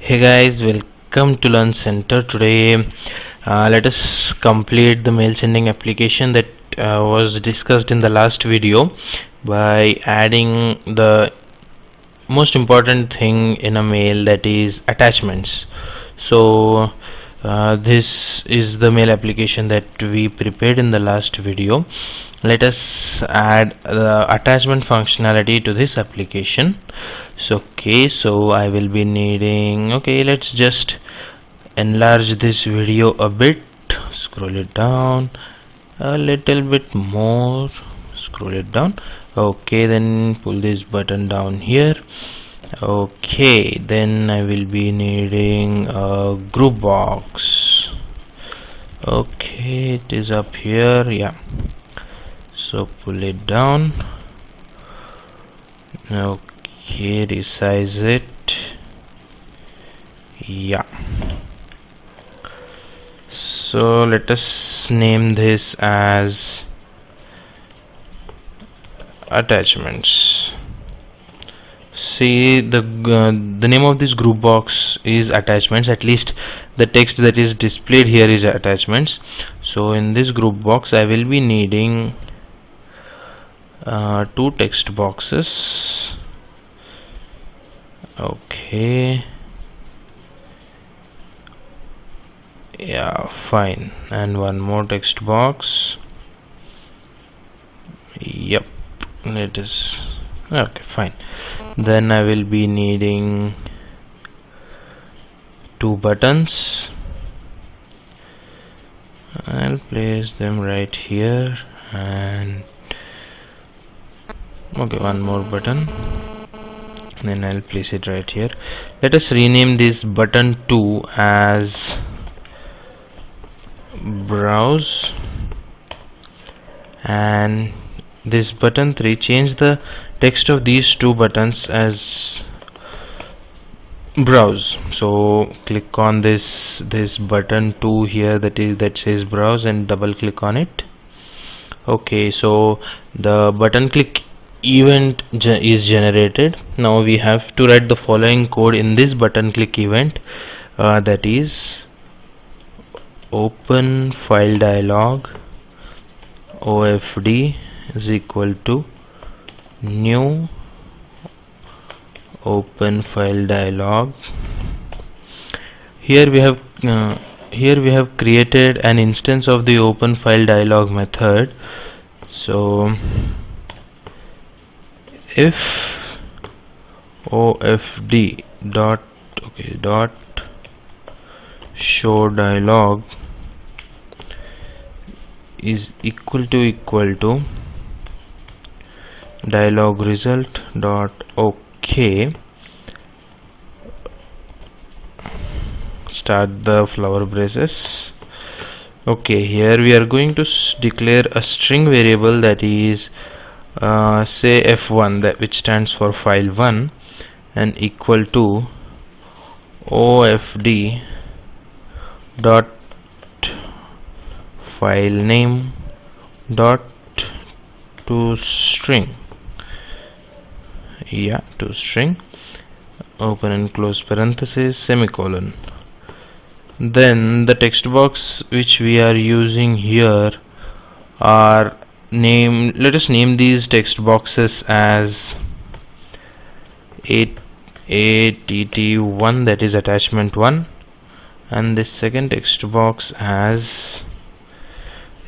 Hey guys, welcome to Learn Center. Today let us complete the mail sending application that was discussed in the last video by adding the most important thing in a mail, that is attachments. So this is the mail application that we prepared in the last video. Let us add the attachment functionality to this application. So I will be needing, let's just enlarge this video a bit, scroll it down a little bit more, scroll it down. Then pull this button down here. Then I will be needing a group box. It is up here, yeah. So pull it down. Resize it, yeah. So let us name this as attachments. See, the name of this group box is attachments, at least the text that is displayed here is attachments. So in this group box I will be needing two text boxes. Yeah, fine, and one more text box. Yep, it is okay, fine. Then I will be needing two buttons. I'll place them right here, and one more button, then I'll place it right here. Let us rename this button 2 as browse, and this button 3, change the text of these two buttons as browse. So click on this button 2 here, that says browse, and double click on it. So the button click event is generated. Now we have to write the following code in this button click event, that is open file dialog OFD is equal to new open file dialog. Here we have created an instance of the open file dialog method. So if OFD dot show dialog is equal to dialog result dot start the flower braces. Here we are going to declare a string variable, that is say f1, which stands for file 1, and equal to OFD dot file name dot toString, toString, open and close parenthesis, semicolon. Then the text box which we are using here are let us name these text boxes as ATT1, that is attachment 1, and this second text box as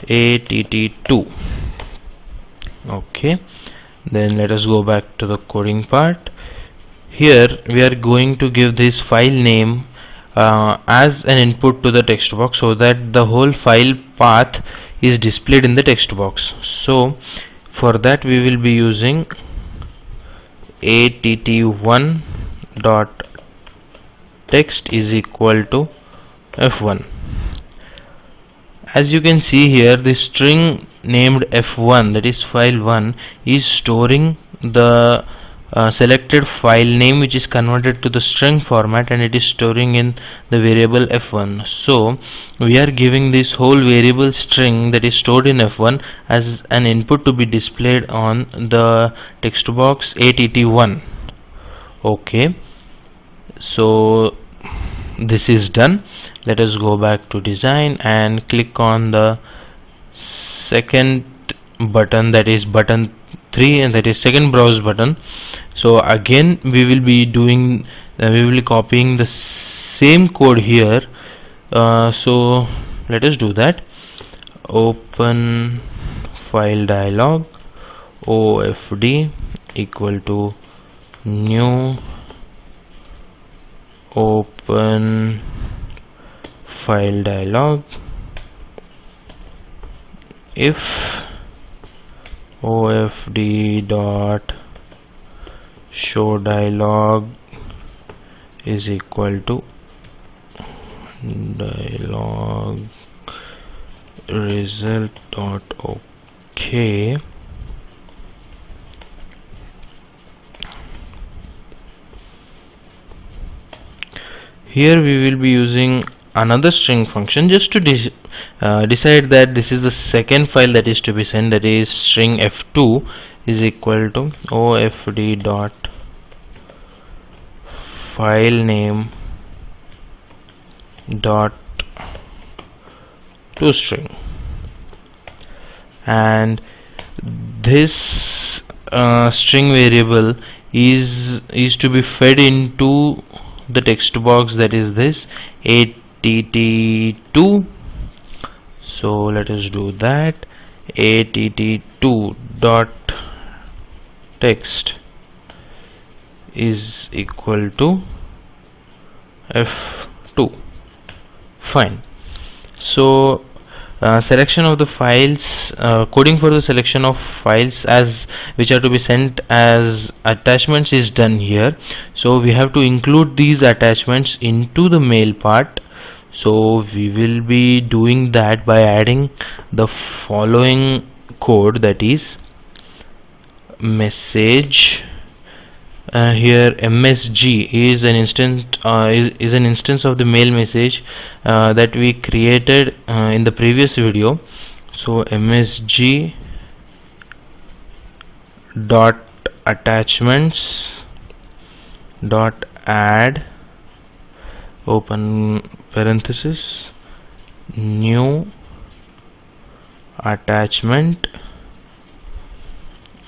ATT2. Then let us go back to the coding part. Here we are going to give this file name as an input to the text box, so that the whole file path is displayed in the text box. So for that we will be using att1 dot text is equal to f1. As you can see here, the string named f1, that is file 1, is storing the selected file name, which is converted to the string format, and it is storing in the variable f1. So we are giving this whole variable string that is stored in f1 as an input to be displayed on the text box att1. So this is done. Let us go back to design and click on the second button, that is button 3, and that is second browse button. So again we will be doing we will be copying the same code here. So let us do that. Open file dialog, OFD equal to new open file dialog. If OFD dot show dialog is equal to dialog result dot OK, here we will be using another string function just to decide that this is the second file that is to be sent, that is string f2 is equal to OFD dot file name dot toString, and this string variable is to be fed into the text box, that is this att2. so let us do that. att2 dot text is equal to f2. Fine. So selection of the files, coding for the selection of files as which are to be sent as attachments is done here. So we have to include these attachments into the mail part. So we will be doing that by adding the following code, that is message. Here MSG is an instance of the mail message that we created in the previous video. So MSG dot attachments dot add open parenthesis new attachment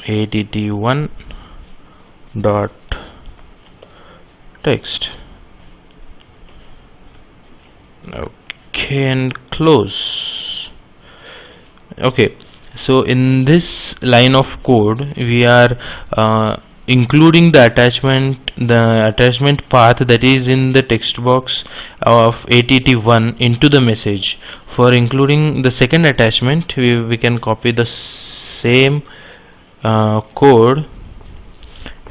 att1 dot text. Okay, and close. Okay, so in this line of code we are including the attachment path that is in the text box of att1 into the message. For including the second attachment, we can copy the same code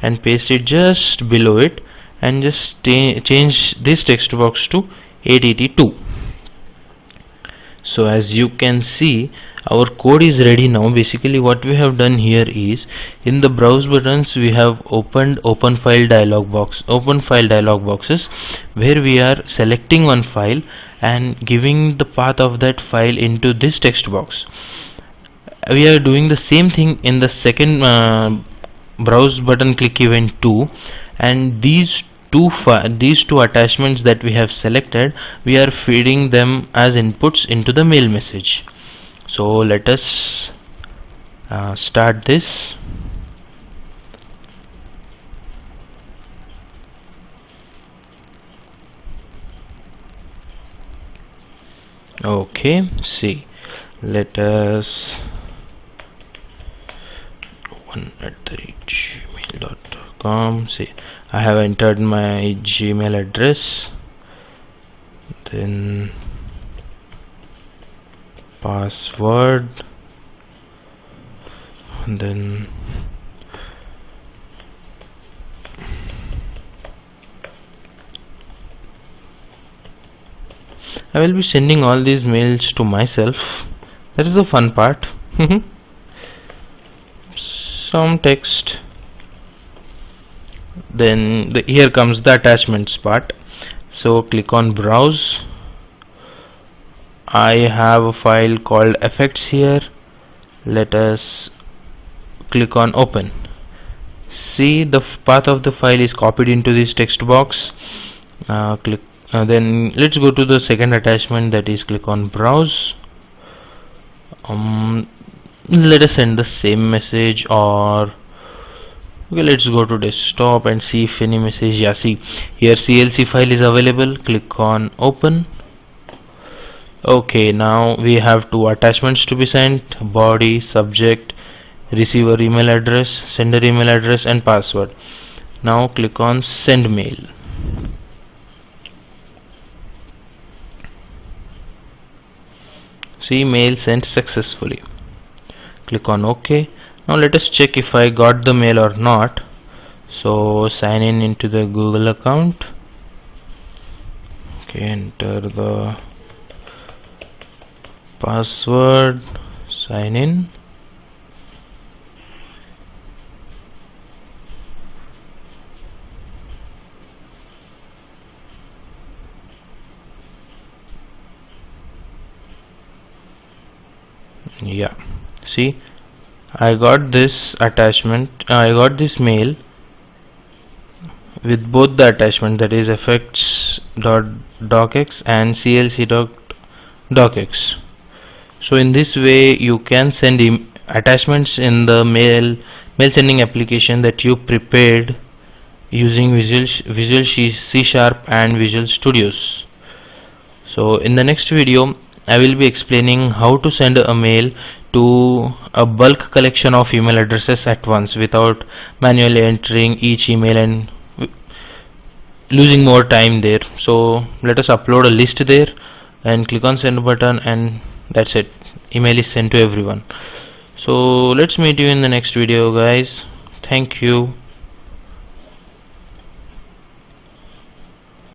and paste it just below it, and just change this text box to att2. So as you can see, our code is ready now. Basically what we have done here is, in the browse buttons we have opened open file dialog boxes where we are selecting one file and giving the path of that file into this text box. We are doing the same thing in the second browse button click event 2, and these two attachments that we have selected, we are feeding them as inputs into the mail message. So let us start this. Okay, see, let us 1@gmail.com. see, I have entered my Gmail address, then password, and then I will be sending all these mails to myself. That is the fun part. Some text, then here comes the attachments part. So click on browse. I have a file called effects here. Let us click on open. See, the path of the file is copied into this text box. Click Then let's go to the second attachment, that is click on browse. Let us send the same message, or okay, let's go to desktop and see if any message. Yeah, see here CLC file is available. Click on open. Okay, now we have two attachments to be sent: body, subject, receiver email address, sender email address, and password. Now click on send mail. See, mail sent successfully. Click on OK. Now let us check if I got the mail or not. So sign in into the Google account. Okay, enter the password, sign in. Yeah, see, I got this attachment, I got this mail with both the attachment, that is effects.docx and clc.docx. So in this way you can send attachments in the mail sending application that you prepared using Visual C Sharp and Visual Studios. So in the next video I will be explaining how to send a mail to a bulk collection of email addresses at once without manually entering each email and losing more time there. So let us upload a list there and click on send button, and that's it, email is sent to everyone. So let's meet you in the next video, guys. Thank you.